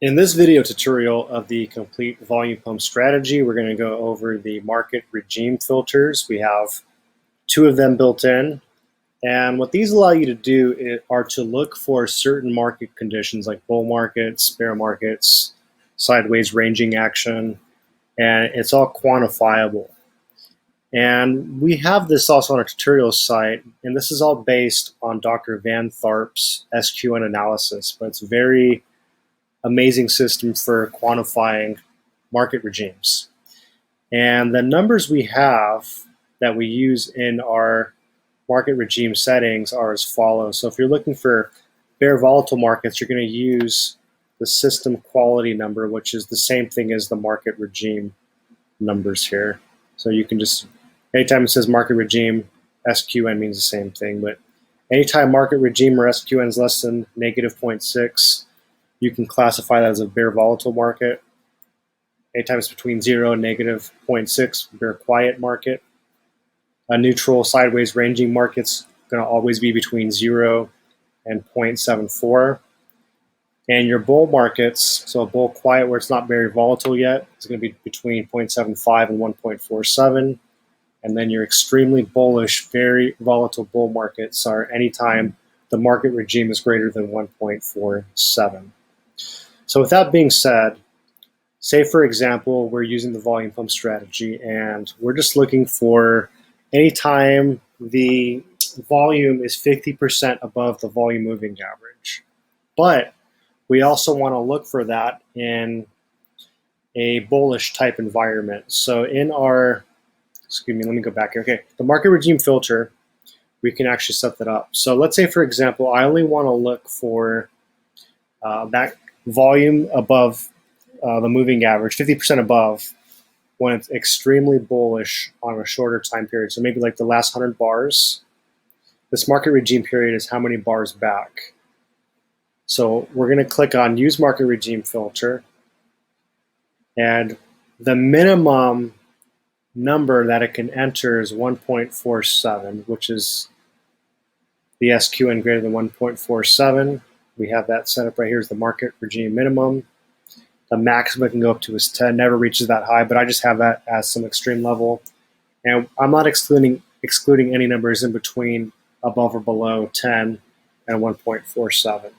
In this video tutorial of the complete volume pump strategy, we're going to go over the market regime filters. We have two of them built in. And what these allow you to do are to look for certain market conditions like bull markets, bear markets, sideways ranging action, and it's all quantifiable. And we have this also on our tutorial site, and this is all based on Dr. Van Tharp's SQN analysis, but it's very amazing system for quantifying market regimes. And the numbers we have that we use in our market regime settings are as follows. So if you're looking for bear volatile markets, you're going to use the system quality number, which is the same thing as the market regime numbers here. So you can just, anytime it says market regime, SQN means the same thing, but anytime market regime or SQN is less than -0.6, you can classify that as a bear volatile market. Anytime it's between 0 and -0.6, bear quiet market. A neutral sideways ranging market's going to always be between 0 and 0.74. And your bull markets, so a bull quiet where it's not very volatile yet, is going to be between 0.75 and 1.47. And then your extremely bullish, very volatile bull markets are anytime the market regime is greater than 1.47. So with that being said, say for example, we're using the volume pump strategy and we're just looking for anytime the volume is 50% above the volume moving average. But we also want to look for that in a bullish type environment. So in our, excuse me, let me go back here. Okay, the market regime filter, we can actually set that up. So let's say for example, I only want to look for that volume above the moving average, 50% above, when it's extremely bullish on a shorter time period. So maybe like the last 100 bars. This market regime period is how many bars back. So we're going to click on Use Market Regime Filter. And the minimum number that it can enter is 1.47, which is the SQN greater than 1.47. We have that set up right here as the market regime minimum. The maximum it can go up to is 10, never reaches that high, but I just have that as some extreme level. And I'm not excluding any numbers in between above or below 10 and 1.47.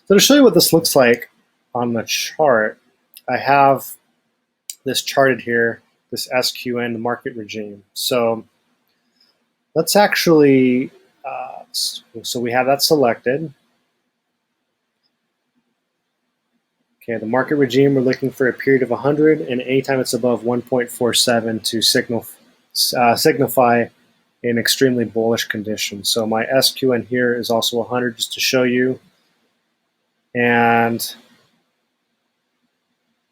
So to show you what this looks like on the chart, I have this charted here, this SQN, the market regime. So let's actually, so we have that selected. Okay, the market regime, we're looking for a period of 100, and anytime it's above 1.47 to signify an extremely bullish condition. So my SQN here is also 100, just to show you. And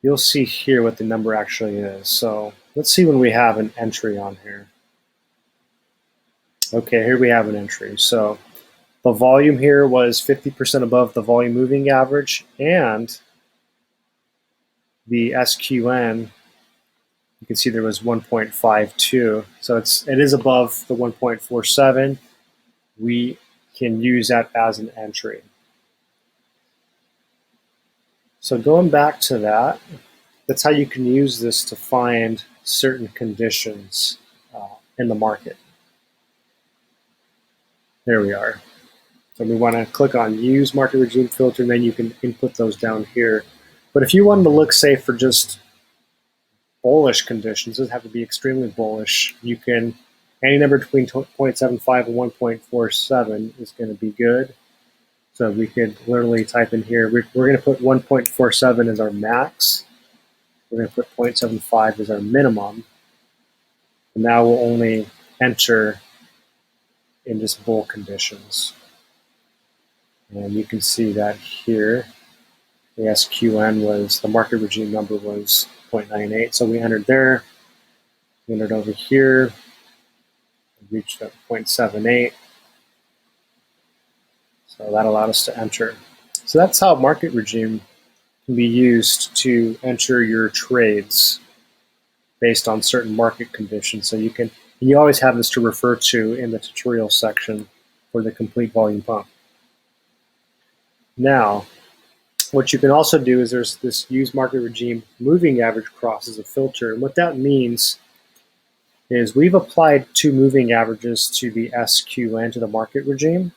you'll see here what the number actually is. So let's see when we have an entry on here. Okay, here we have an entry. So the volume here was 50% above the volume moving average, and the SQN, you can see there was 1.52. So it is above the 1.47. We can use that as an entry. So going back to that, that's how you can use this to find certain conditions in the market. There we are. So we want to click on Use Market Regime Filter, and then you can input those down here. But if you wanted to look, say, for just bullish conditions, it doesn't have to be extremely bullish. You can, any number between 0.75 and 1.47 is going to be good. So we could literally type in here, we're going to put 1.47 as our max. We're going to put 0.75 as our minimum. And now we'll only enter in just bull conditions. And you can see that here. The SQN was, the market regime number was 0.98. So we entered there. We entered over here. We reached up 0.78. So that allowed us to enter. So that's how market regime can be used to enter your trades based on certain market conditions. So you always have this to refer to in the tutorial section for the complete volume pump. Now, What you can also do is there's this use market regime moving average cross as a filter. And what that means is we've applied 2 moving averages to the SQN, to the market regime.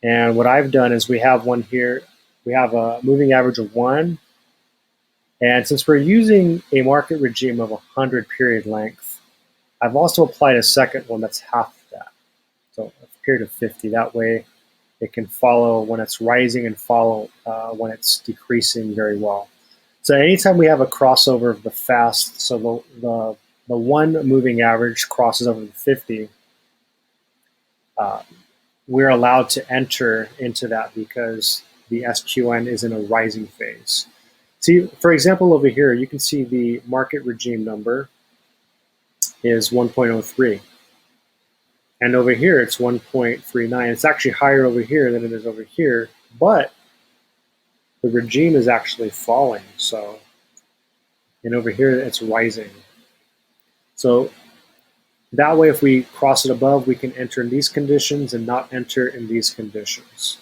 And what I've done is we have one here, we have a moving average of 1. And since we're using a market regime of 100 period length, I've also applied a second one that's half that. So a period of 50. That way it can follow when it's rising and follow when it's decreasing very well. So anytime we have a crossover of the fast, so the one moving average crosses over the 50, we're allowed to enter into that because the SQN is in a rising phase. See, for example, over here, you can see the market regime number is 1.03. And over here, it's 1.39. It's actually higher over here than it is over here, but the regime is actually falling. So, and over here, it's rising. So that way, if we cross it above, we can enter in these conditions and not enter in these conditions.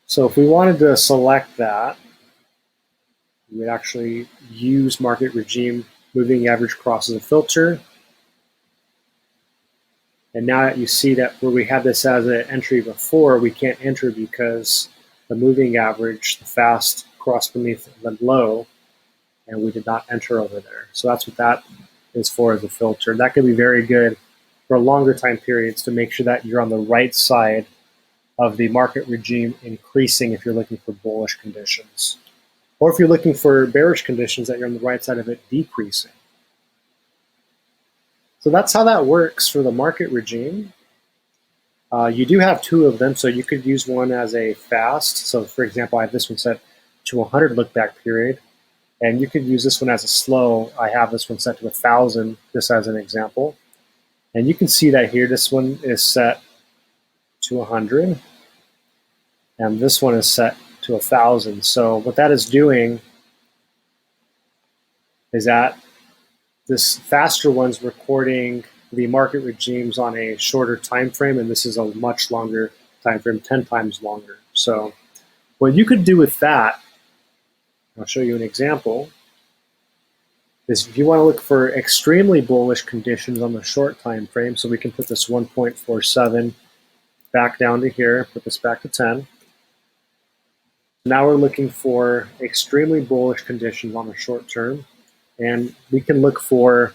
So if we wanted to select that, we would actually use market regime moving average cross as a filter. And now that you see that where we had this as an entry before, we can't enter because the moving average, the fast, crossed beneath the low, and we did not enter over there. So that's what that is for as a filter. That could be very good for longer time periods to make sure that you're on the right side of the market regime increasing if you're looking for bullish conditions. Or if you're looking for bearish conditions, that you're on the right side of it decreasing. So that's how that works for the market regime. You do have 2 of them, so you could use one as a fast. So for example, I have this one set to 100 look back period, and you could use this one as a slow. I have this one set to 1,000, just as an example. And you can see that here, this one is set to 100, and this one is set to 1,000. So what that is doing is that this faster one's recording the market regimes on a shorter time frame, and this is a much longer time frame, 10 times longer. So what you could do with that, I'll show you an example, is if you want to look for extremely bullish conditions on the short time frame, so we can put this 1.47 back down to here, put this back to 10. Now we're looking for extremely bullish conditions on the short term, and we can look for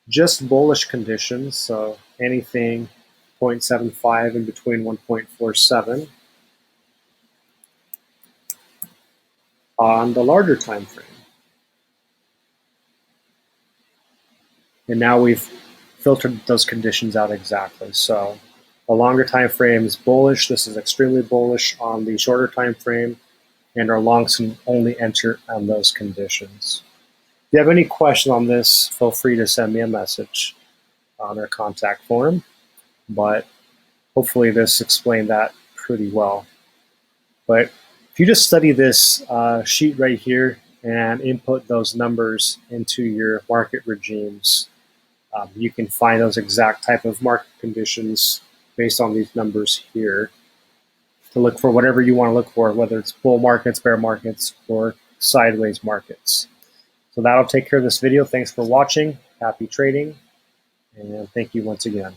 just bullish conditions, so anything 0.75 in between 1.47 on the larger time frame. And now we've filtered those conditions out exactly. So the longer time frame is bullish. This is extremely bullish on the shorter time frame, and our longs can only enter on those conditions. If you have any question on this, feel free to send me a message on our contact form, but hopefully this explained that pretty well. But if you just study this sheet right here and input those numbers into your market regimes, you can find those exact type of market conditions based on these numbers here to look for whatever you want to look for, whether it's bull markets, bear markets, or sideways markets. So that'll take care of this video. Thanks for watching. Happy trading, and thank you once again.